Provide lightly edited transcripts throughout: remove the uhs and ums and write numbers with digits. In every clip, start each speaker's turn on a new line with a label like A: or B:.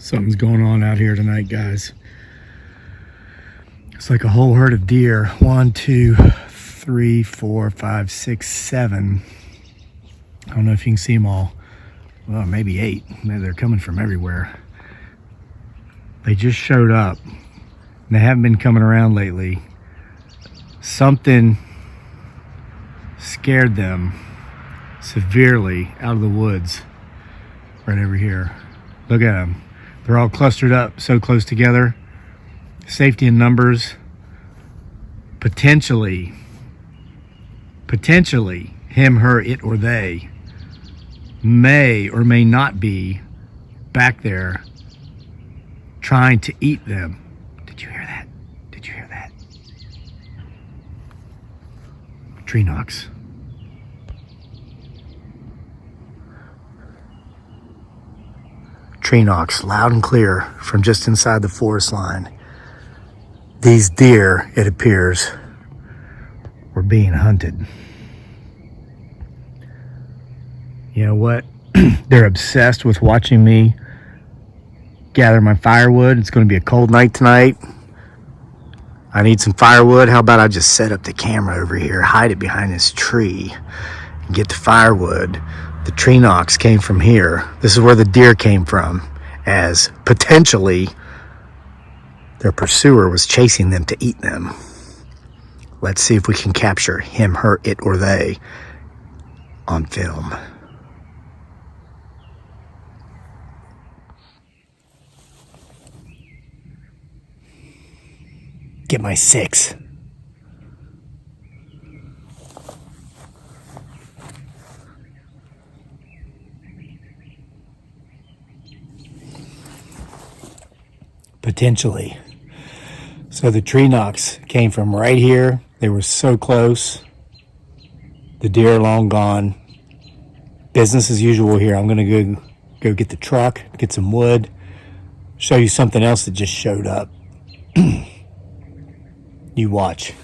A: Something's going on out here tonight, guys. It's like a whole herd of deer. 1, 2, 3, 4, 5, 6, 7. I don't know if you can see them all. Well, maybe 8. Maybe they're coming from everywhere. They just showed up. They haven't been coming around lately. Something scared them severely out of the woods right over here. Look at them. They're all clustered up so close together. Safety in numbers. Potentially him, her, it, or they may or may not be back there trying to eat them. Did you hear that? Did you hear that? Tree knocks. Tree knocks loud and clear from just inside the forest line. These deer, it appears, were being hunted. You know what? They're obsessed with watching me gather my firewood. It's going to be a cold night tonight. I need some firewood. How about I just set up the camera over here, hide it behind this tree, and get the firewood. The tree knocks came from here. This is where the deer came from, as potentially their pursuer was chasing them to eat them. Let's see if we can capture him, her, it, or they on film. Get my 6. Potentially. So the tree knocks came from right here. They were so close. The deer are long gone. Business as usual here. I'm going to go get the truck, get some wood, show you something else that just showed up. You watch.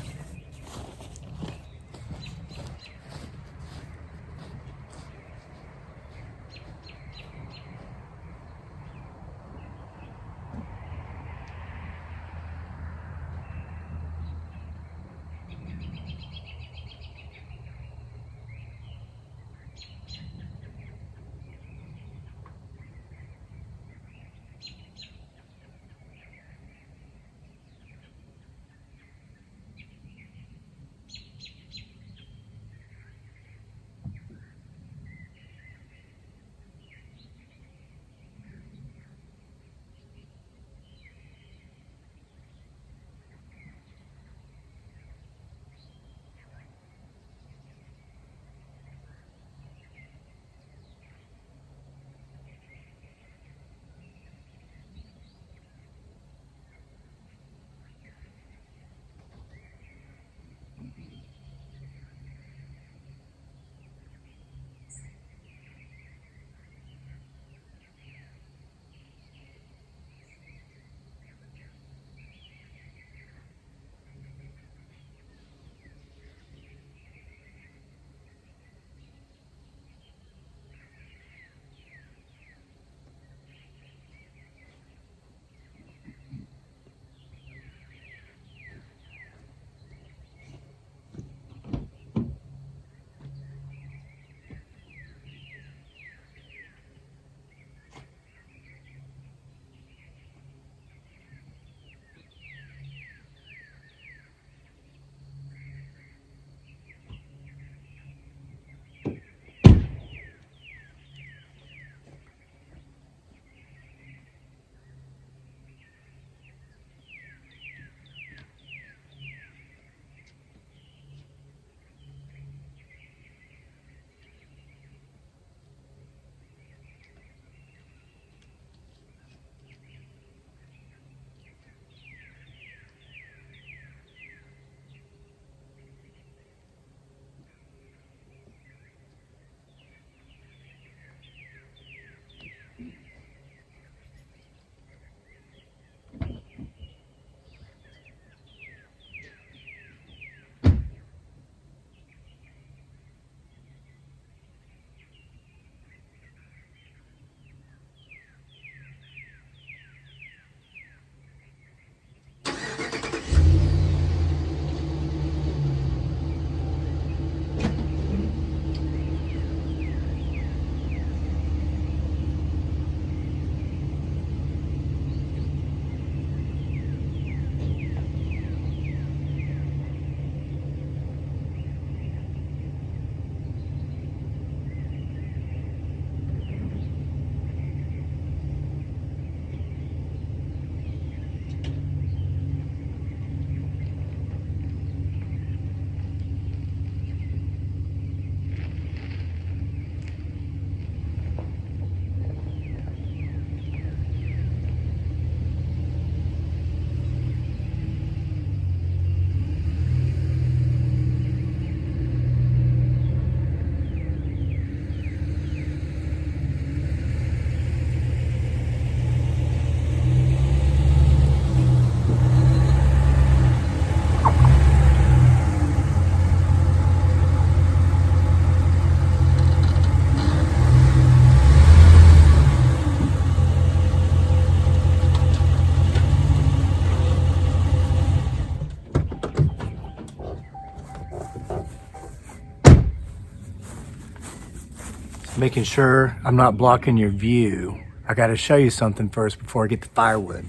A: Making sure I'm not blocking your view. I gotta show you something first before I get the firewood.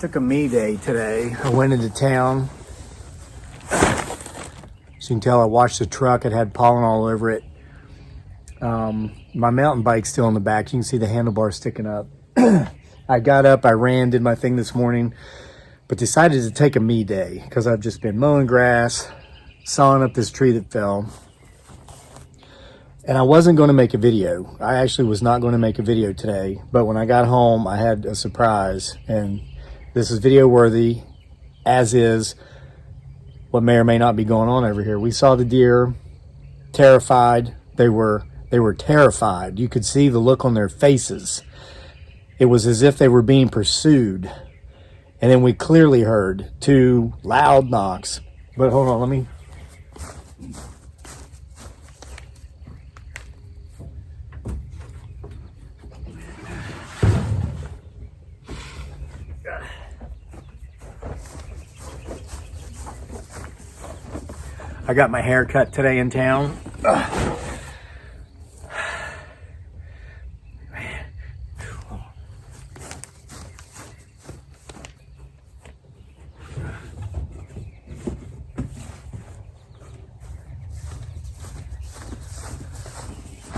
A: Took a me day today. I went into town. As you can tell, I washed the truck. It had pollen all over it. My mountain bike's still in the back. You can see the handlebar sticking up. I got up, I ran, did my thing this morning, but decided to take a me day because I've just been mowing grass, sawing up this tree that fell. And I wasn't going to make a video. I actually was not going to make a video today, but when I got home, I had a surprise, and this is video worthy, as is what may or may not be going on over here. We saw the deer, terrified. They were terrified. You could see the look on their faces. It was as if they were being pursued. And then we clearly heard 2 loud knocks. But hold on, let me... I got my hair cut today in town.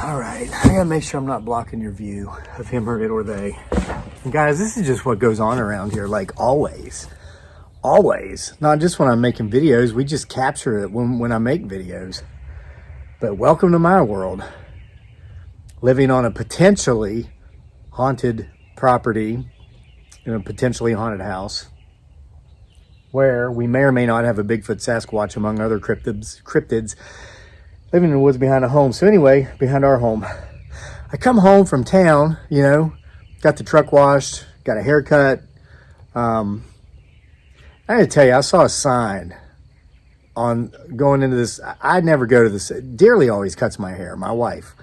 A: All right, I gotta make sure I'm not blocking your view of him or it or they. And guys, this is just what goes on around here, like always. Always, not just when I'm making videos, we just capture it when I make videos. But welcome to my world. Living on a potentially haunted property in a potentially haunted house where we may or may not have a Bigfoot, Sasquatch, among other cryptids living in the woods behind a home. So anyway, behind our home, I come home from town, you know, got the truck washed, got a haircut. I gotta tell you, I saw a sign on going into this. I never go to this. Dearly always cuts my hair, my wife.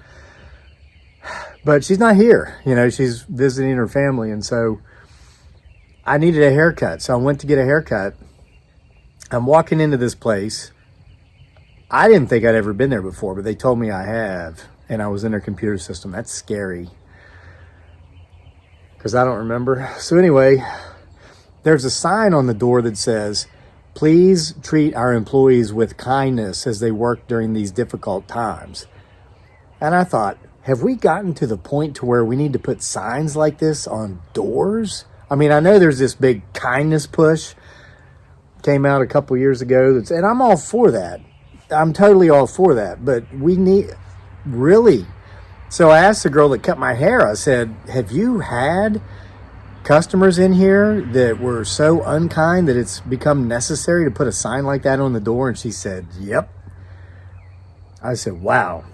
A: But she's not here. You know, she's visiting her family. And so I needed a haircut. So I went to get a haircut. I'm walking into this place. I didn't think I'd ever been there before, but they told me I have. And I was in their computer system. That's scary, because I don't remember. So anyway, there's a sign on the door that says, "Please treat our employees with kindness as they work during these difficult times." And I thought, have we gotten to the point to where we need to put signs like this on doors? I mean, I know there's this big kindness push came out a couple years ago, and I'm all for that. I'm totally all for that, but we need, really? So I asked the girl that cut my hair, I said, have you had customers in here that were so unkind that it's become necessary to put a sign like that on the door? And she said, yep. I said, wow,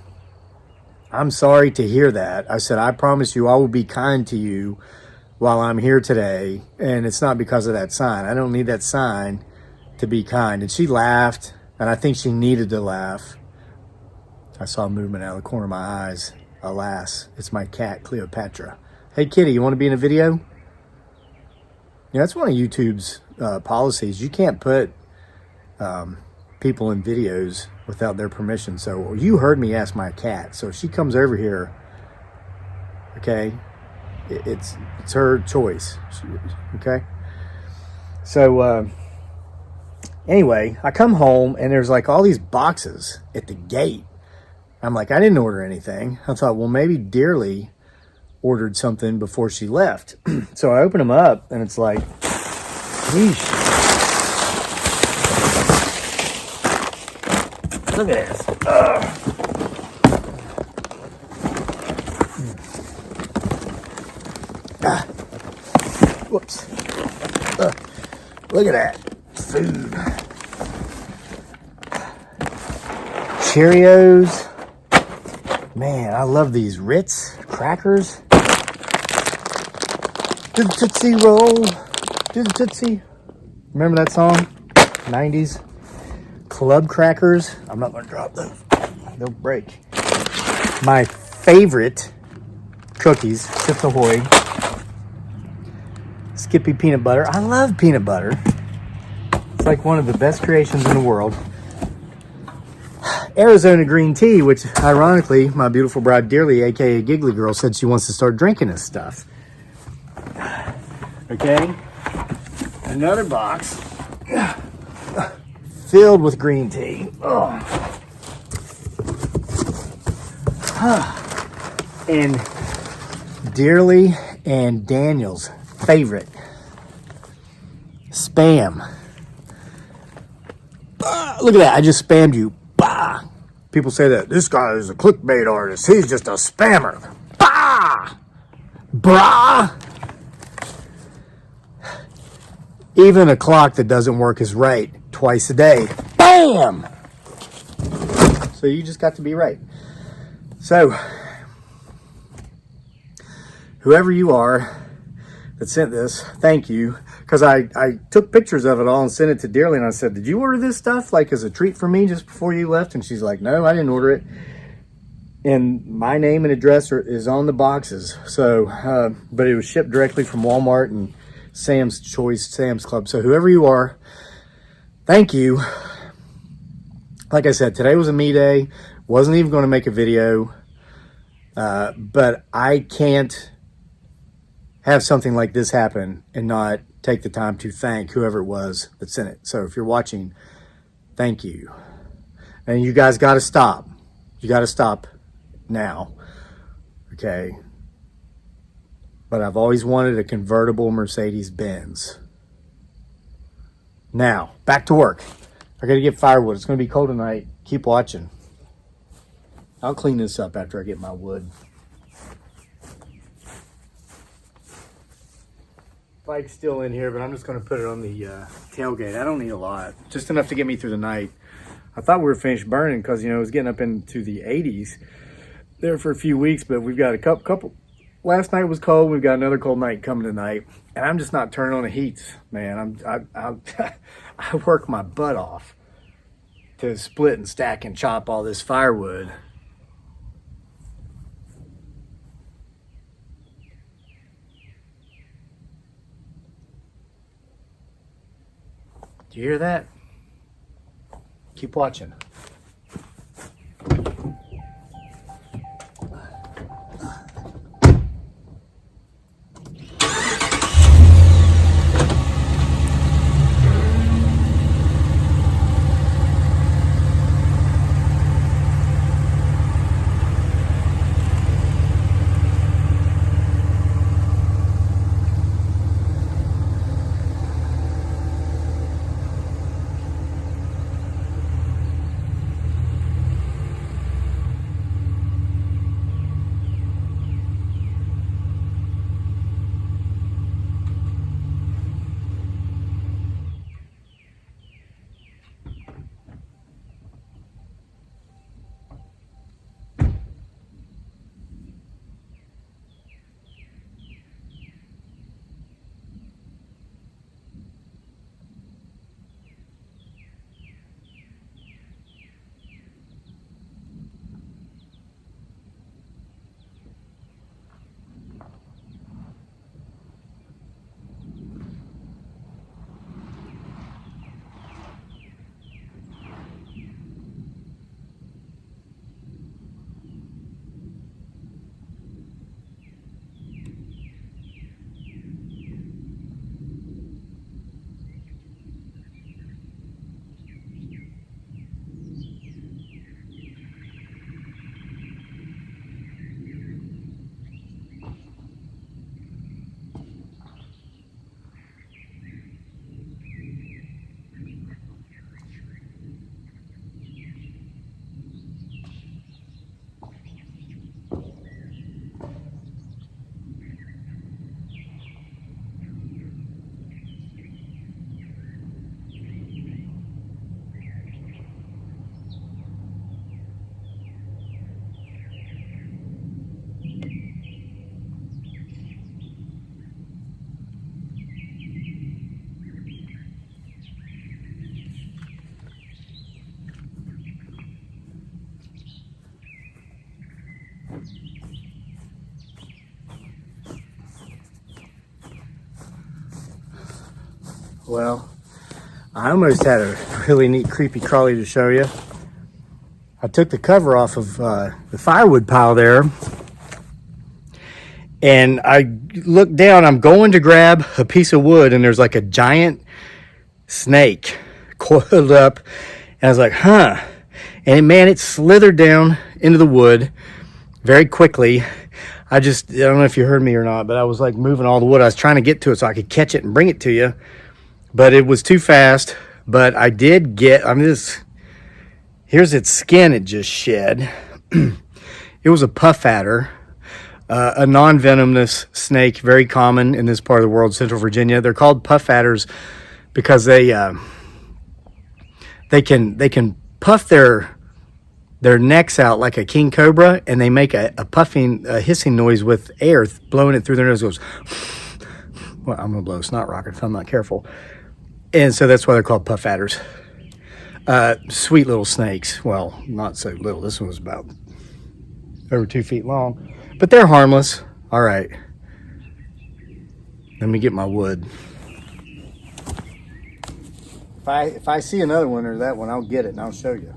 A: I'm sorry to hear that. I said, I promise you I will be kind to you while I'm here today, and it's not because of that sign. I don't need that sign to be kind. And she laughed, and I think she needed to laugh. I saw movement out of the corner of my eyes. Alas, it's my cat, Cleopatra. Hey, kitty, you want to be in a video? Yeah, that's one of YouTube's policies. You can't put people in videos without their permission. So you heard me ask my cat. So if she comes over here, okay, it's her choice. Okay. So anyway, I come home and there's like all these boxes at the gate. I'm like, I didn't order anything. I thought, well, maybe Dearly ordered something before she left. So I open them up and it's like, yeesh. Look at this. Whoops. Look at that. Food. Cheerios. Man, I love these Ritz crackers. Do the Tootsie Roll. Do the Tootsie. Remember that song? 90s. Club crackers. I'm not going to drop those. They'll break. My favorite cookies, Chips Ahoy. Skippy peanut butter. I love peanut butter. It's like one of the best creations in the world. Arizona green tea, which ironically, my beautiful bride Dearly, aka Giggly Girl, said she wants to start drinking this stuff. Okay, another box filled with green tea. And Dearly and Daniel's favorite spam. Look at that, I just spammed you. Bah! People say that this guy is a clickbait artist. He's just a spammer. Bah! Brah! Even a clock that doesn't work is right twice a day. Bam! So you just got to be right. So, whoever you are that sent this, thank you. Because I took pictures of it all and sent it to Dearly, and I said, did you order this stuff like as a treat for me just before you left? And she's like, no, I didn't order it. And my name and address is on the boxes. So, but it was shipped directly from Walmart and Sam's Choice, Sam's Club. So whoever you are, thank you. Like I said, today was a me day. Wasn't even going to make a video. But I can't have something like this happen and not take the time to thank whoever it was that sent it. So if you're watching, thank you. And you guys got to stop. You got to stop now. Okay. But I've always wanted a convertible Mercedes-Benz. Now, back to work. I got to get firewood. It's going to be cold tonight. Keep watching. I'll clean this up after I get my wood. Bike's still in here, but I'm just going to put it on the tailgate. I don't need a lot. Just enough to get me through the night. I thought we were finished burning because, you know, it was getting up into the 80s there for a few weeks, but we've got a couple. Last night was cold. We've got another cold night coming tonight, and I'm just not turning on the heats, man. I work my butt off to split and stack and chop all this firewood. Do you hear that? Keep watching. Well, I almost had a really neat creepy crawly to show you. I took the cover off of the firewood pile there, and I looked down. I'm going to grab a piece of wood, and there's like a giant snake coiled up, and I was like, huh. And man, it slithered down into the wood very quickly. I don't know if you heard me or not, but I was like moving all the wood. I was trying to get to it so I could catch it and bring it to you, but it was too fast. But I did get, here's its skin it just shed. It was a puff adder, a non-venomous snake, very common in this part of the world, Central Virginia. They're called puff adders because they can puff their necks out like a king cobra, and they make a puffing, hissing noise with air blowing it through their nose. It goes, well, I'm gonna blow a snot rocket if I'm not careful. And so that's why they're called puff adders. Sweet little snakes. Well, not so little. This one was about over 2 feet long, but they're harmless. All right, let me get my wood. If I see another one or that one, I'll get it and I'll show you.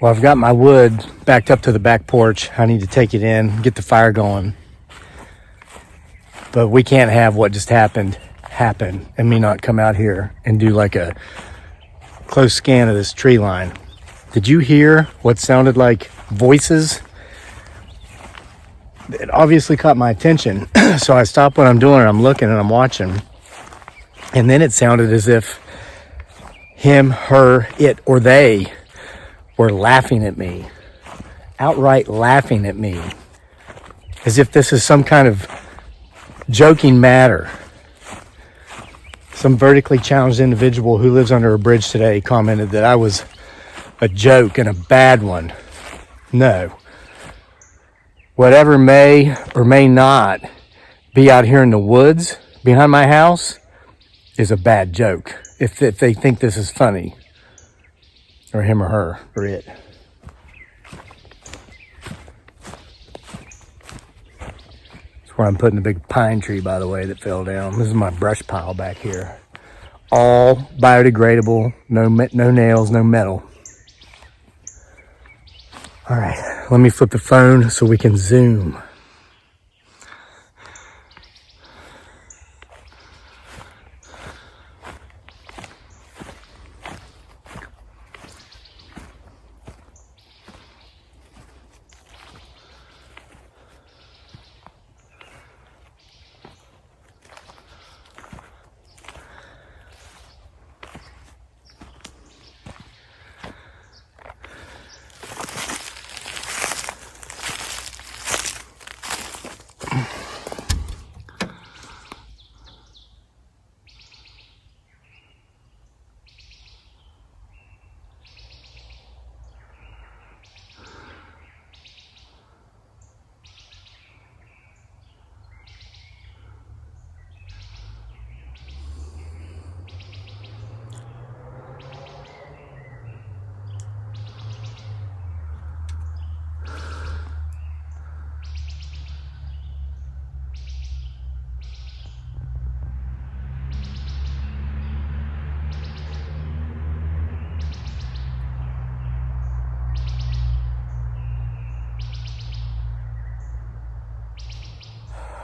A: Well, I've got my wood backed up to the back porch. I need to take it in, get the fire going. But we can't have what just happened happen and me not come out here and do like a close scan of this tree line. Did you hear what sounded like voices? It obviously caught my attention. So I stop what I'm doing and I'm looking and I'm watching. And then it sounded as if him, her, it, or they were laughing at me, outright laughing at me, as if this is some kind of joking matter. Some vertically challenged individual who lives under a bridge today commented that I was a joke and a bad one. No. Whatever may or may not be out here in the woods behind my house is a bad joke. If they think this is funny, or him or her or it. That's where I'm putting the big pine tree, by the way, that fell down. This is my brush pile back here. All biodegradable, no nails, no metal. All right, let me flip the phone so we can zoom.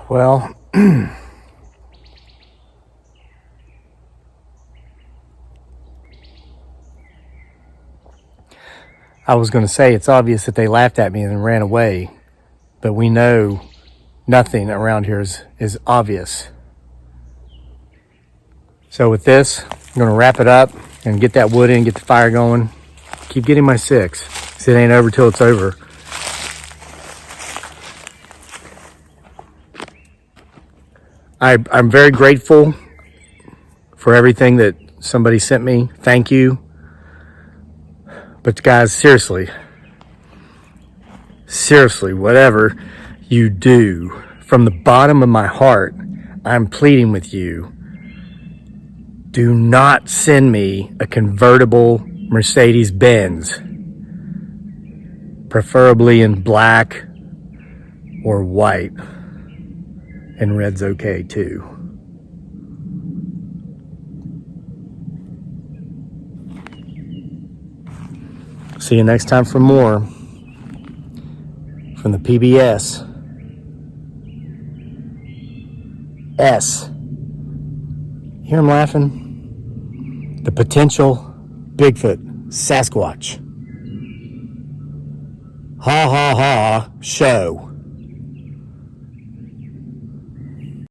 A: Well, I was going to say it's obvious that they laughed at me and then ran away, but we know nothing around here is obvious. So with this, I'm going to wrap it up and get that wood in, get the fire going. Keep getting my 6. 'Cause it ain't over till it's over. I'm very grateful for everything that somebody sent me. Thank you. But guys, seriously, whatever you do, from the bottom of my heart, I'm pleading with you. Do not send me a convertible Mercedes-Benz, preferably in black or white. And red's okay too. See you next time for more from the PBS. S. Hear him laughing? The potential Bigfoot Sasquatch. Ha ha ha show.